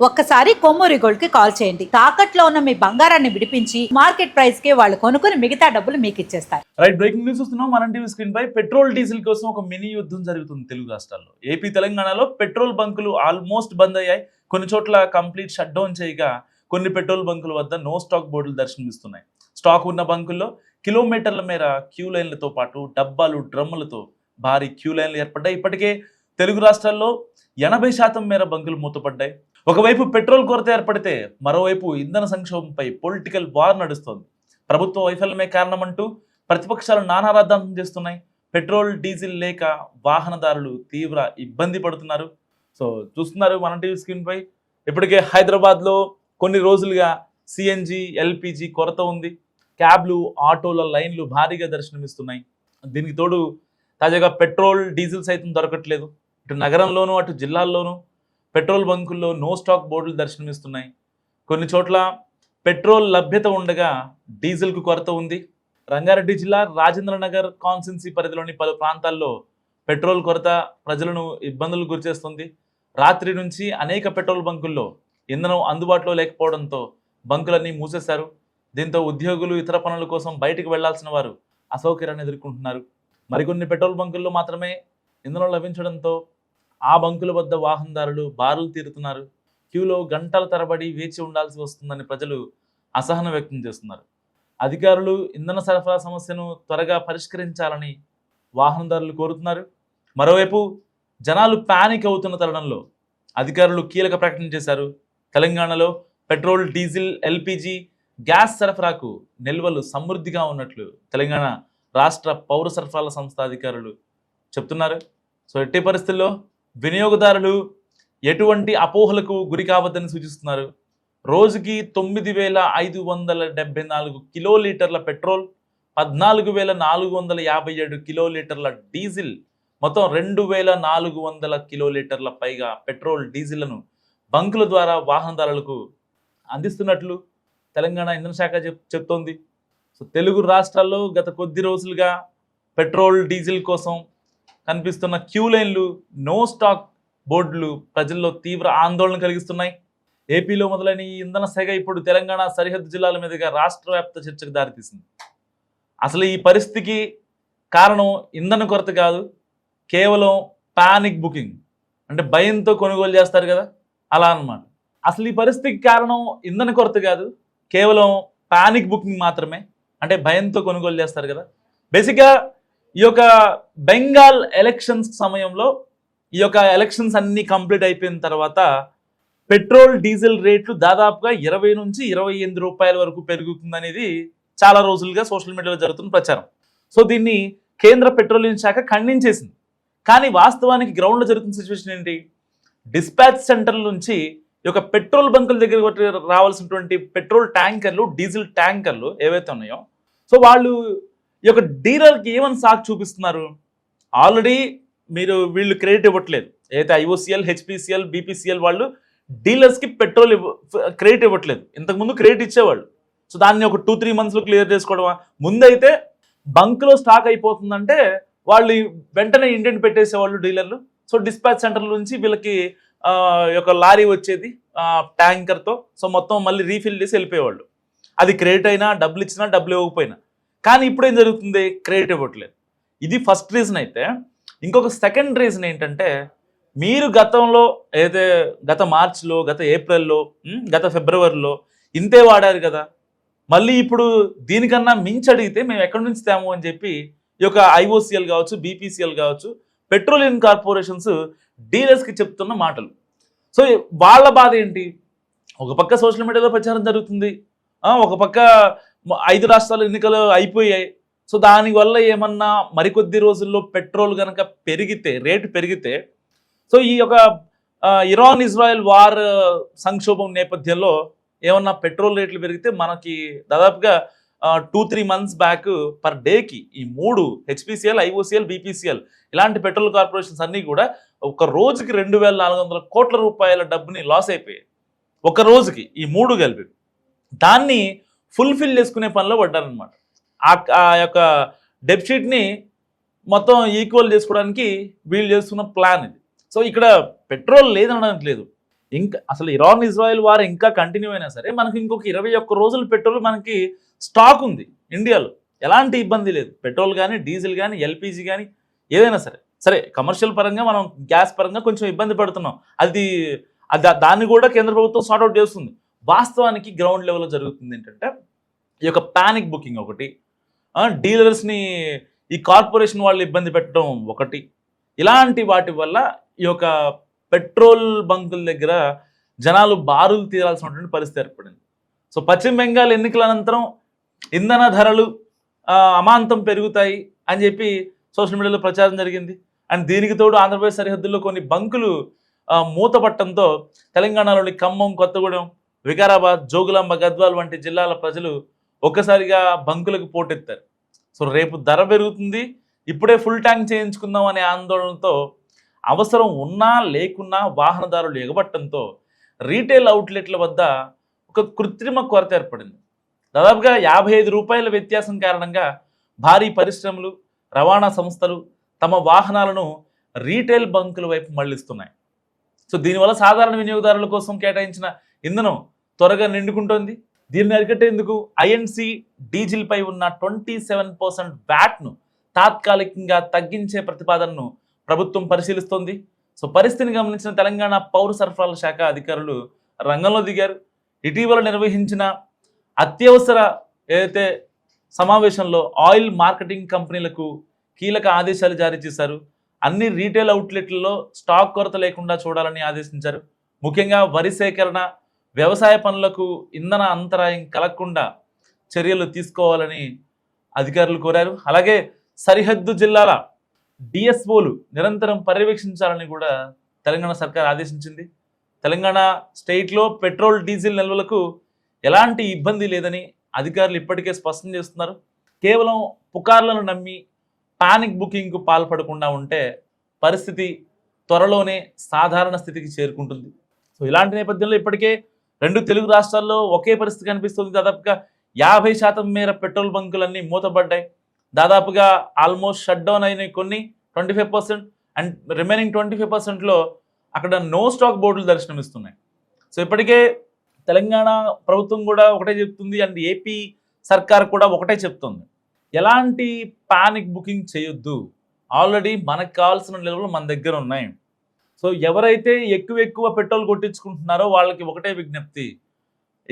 ఒక్కసారి కొమ్మూరి గోల్డ్ కి కాల్ చేయండి. తాకట్లో ఉన్న మీ బంగారాన్ని విడిపించి మార్కెట్ ప్రైస్ కి వాళ్ళు కొనుక్కుని మిగతా డబ్బులు మీకు ఇచ్చేస్తారు. రైట్, బ్రేకింగ్ న్యూస్ వస్తున్నాం. మన టీవీ స్క్రీన్ పై పెట్రోల్ డీజిల్ కోసం ఒక మినీ యుద్ధం జరుగుతుంది తెలుగు రాష్ట్రాల్లో. ఏపీ తెలంగాణలో పెట్రోల్ బంకులు ఆల్మోస్ట్ బంద్ అయ్యాయి. కొన్ని చోట్ల కంప్లీట్ షట్ డౌన్ చేయగా కొన్ని పెట్రోల్ బంకుల వద్ద నో స్టాక్ బోర్డులు దర్శనమిస్తున్నాయి. స్టాక్ ఉన్న బంకుల్లో కిలోమీటర్ల మేర క్యూ లైన్లతో పాటు డబ్బాలు డ్రమ్ములతో భారీ క్యూ లైన్లు ఏర్పడ్డాయి. ఇప్పటికే తెలుగు రాష్ట్రాల్లో 80% మేర బంకులు మూతపడ్డాయి. ఒకవైపు పెట్రోల్ కొరత ఏర్పడితే మరోవైపు ఇంధన సంక్షోభంపై పొలిటికల్ వార్ నడుస్తోంది. ప్రభుత్వ వైఫల్యమే కారణమంటూ ప్రతిపక్షాలు నానా రాద్ధాంతం చేస్తున్నాయి. పెట్రోల్ డీజిల్ లేక వాహనదారులు తీవ్ర ఇబ్బంది పడుతున్నారు. సో చూస్తున్నారు మన టీవీ స్క్రీన్ పై. ఇప్పటికే హైదరాబాద్లో కొన్ని రోజులుగా సిఎన్జి ఎల్పిజి కొరత ఉంది. క్యాబ్లు ఆటోల లైన్లు భారీగా దర్శనమిస్తున్నాయి. దీనికి తోడు తాజాగా పెట్రోల్ డీజిల్ సైతం దొరకట్లేదు. ఇటు నగరంలోనూ అటు జిల్లాల్లోనూ పెట్రోల్ బంకుల్లో నో స్టాక్ బోర్డులు దర్శనమిస్తున్నాయి. కొన్ని చోట్ల పెట్రోల్ లభ్యత ఉండగా డీజిల్కు కొరత ఉంది. రంగారెడ్డి జిల్లా రాజేంద్రనగర్ కాన్స్టిట్యున్సీ పరిధిలోని పలు ప్రాంతాల్లో పెట్రోల్ కొరత ప్రజలను ఇబ్బందులు గురిచేస్తుంది. రాత్రి నుంచి అనేక పెట్రోల్ బంకుల్లో ఇంధనం అందుబాటులో లేకపోవడంతో బంకులన్నీ మూసేశారు. దీంతో ఉద్యోగులు ఇతర పనుల కోసం బయటకు వెళ్లాల్సిన వారు అసౌకర్యాన్ని ఎదుర్కొంటున్నారు. మరికొన్ని పెట్రోల్ బంకుల్లో మాత్రమే ఇంధనం లభించడంతో ఆ బంకుల వద్ద వాహనదారులు బారులు తీరుతున్నారు. క్యూలో గంటల తరబడి వేచి ఉండాల్సి వస్తుందని ప్రజలు అసహనం వ్యక్తం చేస్తున్నారు. అధికారులు ఇంధన సరఫరా సమస్యను త్వరగా పరిష్కరించాలని వాహనదారులు కోరుతున్నారు. మరోవైపు జనాలు ప్యానిక్ అవుతున్న తరుణంలో అధికారులు కీలక ప్రకటన చేశారు. తెలంగాణలో పెట్రోల్ డీజిల్ ఎల్పిజి గ్యాస్ సరఫరాకు నిల్వలు సమృద్ధిగా ఉన్నట్లు తెలంగాణ రాష్ట్ర పౌర సరఫరాల సంస్థ అధికారులు చెప్తున్నారు. సో ఎట్టి పరిస్థితుల్లో వినియోగదారులు ఎటువంటి అపోహలకు గురి కావద్దని సూచిస్తున్నారు. రోజుకి 9,574 కిలోలీటర్ల పెట్రోల్, 14,457 కిలోలీటర్ల డీజిల్, మొత్తం 2,400 కిలోలీటర్ల పైగా పెట్రోల్ డీజిల్లను బంకుల ద్వారా వాహనదారులకు అందిస్తున్నట్లు తెలంగాణ ఇంధన శాఖ చెప్తోంది. సో తెలుగు రాష్ట్రాల్లో గత కొద్ది రోజులుగా పెట్రోల్ డీజిల్ కోసం కనిపిస్తున్న క్యూ లైన్లు, నో స్టాక్ బోర్డులు ప్రజల్లో తీవ్ర ఆందోళన కలిగిస్తున్నాయి. ఏపీలో మొదలైన ఈ ఇంధన సెగ ఇప్పుడు తెలంగాణ సరిహద్దు జిల్లాల మీదుగా రాష్ట్ర వ్యాప్త చర్చకు దారితీసింది. అసలు ఈ పరిస్థితికి కారణం ఇంధన కొరత కాదు, కేవలం పానిక్ బుకింగ్, అంటే భయంతో కొనుగోలు చేస్తారు కదా, అలా అన్నమాట. అసలు ఈ పరిస్థితికి కారణం ఇంధన కొరత కాదు, కేవలం పానిక్ బుకింగ్ మాత్రమే, అంటే భయంతో కొనుగోలు చేస్తారు కదా. బేసిక్గా ఈ యొక్క బెంగాల్ ఎలక్షన్స్ సమయంలో ఈ యొక్క ఎలక్షన్స్ అన్నీ కంప్లీట్ అయిపోయిన తర్వాత పెట్రోల్ డీజిల్ రేట్లు దాదాపుగా 20 నుంచి 28 రూపాయల వరకు పెరుగుతుందనేది చాలా రోజులుగా సోషల్ మీడియాలో జరుగుతున్న ప్రచారం. సో దీన్ని కేంద్ర పెట్రోలియం శాఖ ఖండించేసింది. కానీ వాస్తవానికి గ్రౌండ్లో జరుగుతున్న సిచ్యువేషన్ ఏంటి? డిస్పాచ్ సెంటర్ల నుంచి ఈ యొక్క పెట్రోల్ బంకుల దగ్గర రావాల్సినటువంటి పెట్రోల్ ట్యాంకర్లు, డీజిల్ ట్యాంకర్లు ఏవైతే ఉన్నాయో, సో వాళ్ళు ఈ యొక్క డీలర్కి ఏమని సాకు చూపిస్తున్నారు? ఆల్రెడీ వీళ్ళు క్రెడిట్ ఇవ్వట్లేదు. ఏదైతే ఐఓసిఎల్, హెచ్పిసిఎల్, బీపీసీఎల్ వాళ్ళు డీలర్స్కి పెట్రోల్ క్రెడిట్ ఇవ్వట్లేదు. ఇంతకుముందు క్రెడిట్ ఇచ్చేవాళ్ళు. సో దాన్ని ఒక 2-3 మంత్స్లో క్లియర్ చేసుకోవడమా? ముందైతే బంక్లో స్టాక్ అయిపోతుందంటే వాళ్ళు వెంటనే ఇండెంట్ పెట్టేసేవాళ్ళు డీలర్లు. సో డిస్పాచ్ సెంటర్ల నుంచి వీళ్ళకి ఒక లారీ వచ్చేది ట్యాంకర్తో. సో మొత్తం మళ్ళీ రీఫిల్ చేసి వెళ్ళిపోయేవాళ్ళు. అది క్రెడిట్ అయినా, డబ్బులు ఇచ్చినా, డబ్బులు ఇవ్వకపోయినా. కానీ ఇప్పుడేం జరుగుతుంది? క్రెడిట్ ఇవ్వట్లేదు. ఇది ఫస్ట్ రీజన్ అయితే, ఇంకొక సెకండ్ రీజన్ ఏంటంటే, మీరు గతంలో ఏదైతే గత మార్చిలో, గత ఏప్రిల్లో, గత ఫిబ్రవరిలో ఇంతే వాడారు కదా, మళ్ళీ ఇప్పుడు దీనికన్నా మించి అడిగితే మేము ఎక్కడి నుంచి తేము అని చెప్పి ఈ యొక్క ఐఓసిఎల్ కావచ్చు, బీపీసీఎల్ కావచ్చు, పెట్రోలియం కార్పొరేషన్స్ డీలర్స్కి చెప్తున్న మాటలు. సో వాళ్ళ బాధ ఏంటి? ఒక పక్క సోషల్ మీడియాలో ప్రచారం జరుగుతుంది, ఒక పక్క 5 రాష్ట్రాల ఎన్నికలు అయిపోయాయి. సో దానివల్ల ఏమన్నా మరికొద్ది రోజుల్లో పెట్రోల్ కనుక పెరిగితే, రేటు పెరిగితే, సో ఈ యొక్క ఇరాన్ ఇజ్రాయెల్ వార్ సంక్షోభం నేపథ్యంలో ఏమన్నా పెట్రోల్ రేట్లు పెరిగితే మనకి దాదాపుగా 2-3 మంత్స్ బ్యాక్ పర్ డేకి ఈ 3 హెచ్పిసిఎల్, ఐఓసిఎల్, బీపీసీఎల్ ఇలాంటి పెట్రోల్ కార్పొరేషన్స్ అన్నీ కూడా ఒక రోజుకి 2,400 కోట్ల రూపాయల డబ్బుని లాస్ అయిపోయాయి. ఒక రోజుకి ఈ 3 కలిపి. దాన్ని ఫుల్ఫిల్ చేసుకునే పనిలో పడ్డారనమాట. ఆ యొక్క డెఫిసిట్ని మొత్తం ఈక్వల్ చేసుకోవడానికి వీళ్ళు చేస్తున్న ప్లాన్ ఇది. సో ఇక్కడ పెట్రోల్ లేదనడానికి లేదు, ఇంకా అసలు ఇరాన్ ఇజ్రాయెల్ వార్ ఇంకా కంటిన్యూ అయినా సరే మనకి ఇంకొక 21 రోజులు పెట్రోల్ మనకి స్టాక్ ఉంది ఇండియాలో. ఎలాంటి ఇబ్బంది లేదు. పెట్రోల్ కానీ, డీజిల్ కానీ, ఎల్పిజి కానీ ఏదైనా సరే. సరే కమర్షియల్ పరంగా మనం గ్యాస్ పరంగా కొంచెం ఇబ్బంది పడుతున్నాం. దాన్ని కూడా కేంద్ర ప్రభుత్వం సార్ట్అవుట్ చేస్తుంది. వాస్తవానికి గ్రౌండ్ లెవెల్లో జరుగుతుంది ఏంటంటే ఈ యొక్క ప్యానిక్ బుకింగ్ ఒకటి, డీలర్స్ని ఈ కార్పొరేషన్ వాళ్ళు ఇబ్బంది పెట్టడం ఒకటి, ఇలాంటి వాటి వల్ల ఈ యొక్క పెట్రోల్ బంకుల దగ్గర జనాలు బారులు తీరాల్సినటువంటి పరిస్థితి ఏర్పడింది. సో పశ్చిమ బెంగాల్ ఎన్నికల అనంతరం ఇంధన ధరలు అమాంతం పెరుగుతాయి అని చెప్పి సోషల్ మీడియాలో ప్రచారం జరిగింది. అండ్ దీనికి తోడు ఆంధ్రప్రదేశ్ సరిహద్దుల్లో కొన్ని బంకులు మూతపట్టడంతో తెలంగాణలోని ఖమ్మం, కొత్తగూడెం, వికారాబాద్, జోగులాంబ, గద్వాల్ వంటి జిల్లాల ప్రజలు ఒక్కసారిగా బంకులకు పోటెత్తారు. సో రేపు ధర పెరుగుతుంది, ఇప్పుడే ఫుల్ ట్యాంక్ చేయించుకుందాం అనే ఆందోళనతో అవసరం ఉన్నా లేకున్నా వాహనదారులు ఎగబట్టడంతో రీటైల్ అవుట్లెట్ల వద్ద ఒక కృత్రిమ కొరత ఏర్పడింది. దాదాపుగా 55 రూపాయల వ్యత్యాసం కారణంగా భారీ పరిశ్రమలు, రవాణా సంస్థలు తమ వాహనాలను రీటైల్ బంకుల వైపు మళ్లిస్తున్నాయి. సో దీనివల్ల సాధారణ వినియోగదారుల కోసం కేటాయించిన ఇంధనం త్వరగా నిండుకుంటోంది. దీన్ని అరికట్టేందుకు ఐఎన్సి డీజిల్పై ఉన్న 27% వ్యాట్ను తాత్కాలికంగా తగ్గించే ప్రతిపాదనను ప్రభుత్వం పరిశీలిస్తోంది. సో పరిస్థితిని గమనించిన తెలంగాణ పౌర సరఫరాల శాఖ అధికారులు రంగంలో దిగారు. ఇటీవల నిర్వహించిన అత్యవసర ఏదైతే సమావేశంలో ఆయిల్ మార్కెటింగ్ కంపెనీలకు కీలక ఆదేశాలు జారీ చేశారు. అన్ని రీటైల్ అవుట్లెట్లలో స్టాక్ కొరత లేకుండా చూడాలని ఆదేశించారు. ముఖ్యంగా వరి సేకరణ, వ్యవసాయ పనులకు ఇంధన అంతరాయం కలగకుండా చర్యలు తీసుకోవాలని అధికారులు కోరారు. అలాగే సరిహద్దు జిల్లాల డిఎస్ఓలు నిరంతరం పర్యవేక్షించాలని కూడా తెలంగాణ సర్కార్ ఆదేశించింది. తెలంగాణ స్టేట్లో పెట్రోల్, డీజిల్ నిల్వలకు ఎలాంటి ఇబ్బంది లేదని అధికారులు ఇప్పటికే స్పష్టం చేస్తున్నారు. కేవలం పుకార్లను నమ్మి పానిక్ బుకింగ్కు పాల్పడకుండా ఉంటే పరిస్థితి త్వరలోనే సాధారణ స్థితికి చేరుకుంటుంది. సో ఇలాంటి నేపథ్యంలో ఇప్పటికే 2 తెలుగు రాష్ట్రాల్లో ఒకే పరిస్థితి కనిపిస్తుంది. దాదాపుగా 50% మేర పెట్రోల్ బంకులన్నీ మూతపడ్డాయి. దాదాపుగా ఆల్మోస్ట్ షట్ డౌన్ అయినాయి కొన్ని 25%, అండ్ రిమైనింగ్ 25%లో అక్కడ నో స్టాక్ బోర్డులు దర్శనమిస్తున్నాయి. సో ఇప్పటికే తెలంగాణ ప్రభుత్వం కూడా ఒకటే చెప్తుంది, అండ్ ఏపీ సర్కార్ కూడా ఒకటే చెప్తుంది, ఎలాంటి పానిక్ బుకింగ్ చేయొద్దు, ఆల్రెడీ మనకు కావాల్సిన నిల్వలు మన దగ్గర ఉన్నాయి. సో ఎవరైతే ఎక్కువ పెట్రోల్ కొట్టించుకుంటున్నారో వాళ్ళకి ఒకటే విజ్ఞప్తి,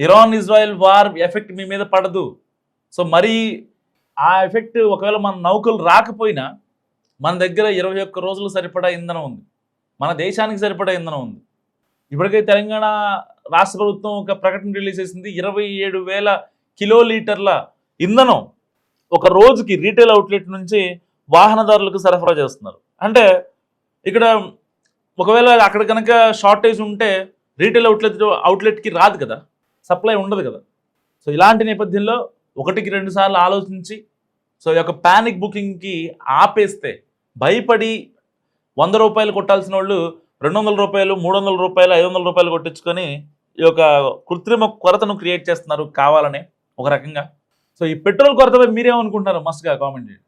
ఇరాన్ ఇజ్రాయెల్ వార్ ఎఫెక్ట్ మీ మీద పడదు. సో మరి ఆ ఎఫెక్ట్ ఒకవేళ మన నౌకలు రాకపోయినా మన దగ్గర 21 రోజులు సరిపడా ఇంధనం ఉంది, మన దేశానికి సరిపడా ఇంధనం ఉంది. ఇప్పటికే తెలంగాణ రాష్ట్ర ప్రభుత్వం ఒక ప్రకటన రిలీజ్ చేసింది. 27,000 కిలోలీటర్ల ఇంధనం ఒక రోజుకి రీటైల్ అవుట్లెట్ నుంచి వాహనదారులకు సరఫరా చేస్తున్నారు. అంటే ఇక్కడ ఒకవేళ అక్కడ కనుక షార్టేజ్ ఉంటే రీటైల్ అవుట్లెట్కి రాదు కదా, సప్లై ఉండదు కదా. సో ఇలాంటి నేపథ్యంలో 1-2 సార్లు ఆలోచించి సో ఈ యొక్క ప్యానిక్ బుకింగ్కి ఆపేస్తే భయపడి 100 రూపాయలు కొట్టాల్సిన వాళ్ళు 200 రూపాయలు, 300 రూపాయలు, 500 రూపాయలు కొట్టించుకొని ఈ యొక్క కృత్రిమ కొరతను క్రియేట్ చేస్తున్నారు కావాలనే ఒక రకంగా. సో ఈ పెట్రోల్ కొరతపై మీరేమనుకుంటున్నారు? మస్ట్గా కామెంట్ చేయండి.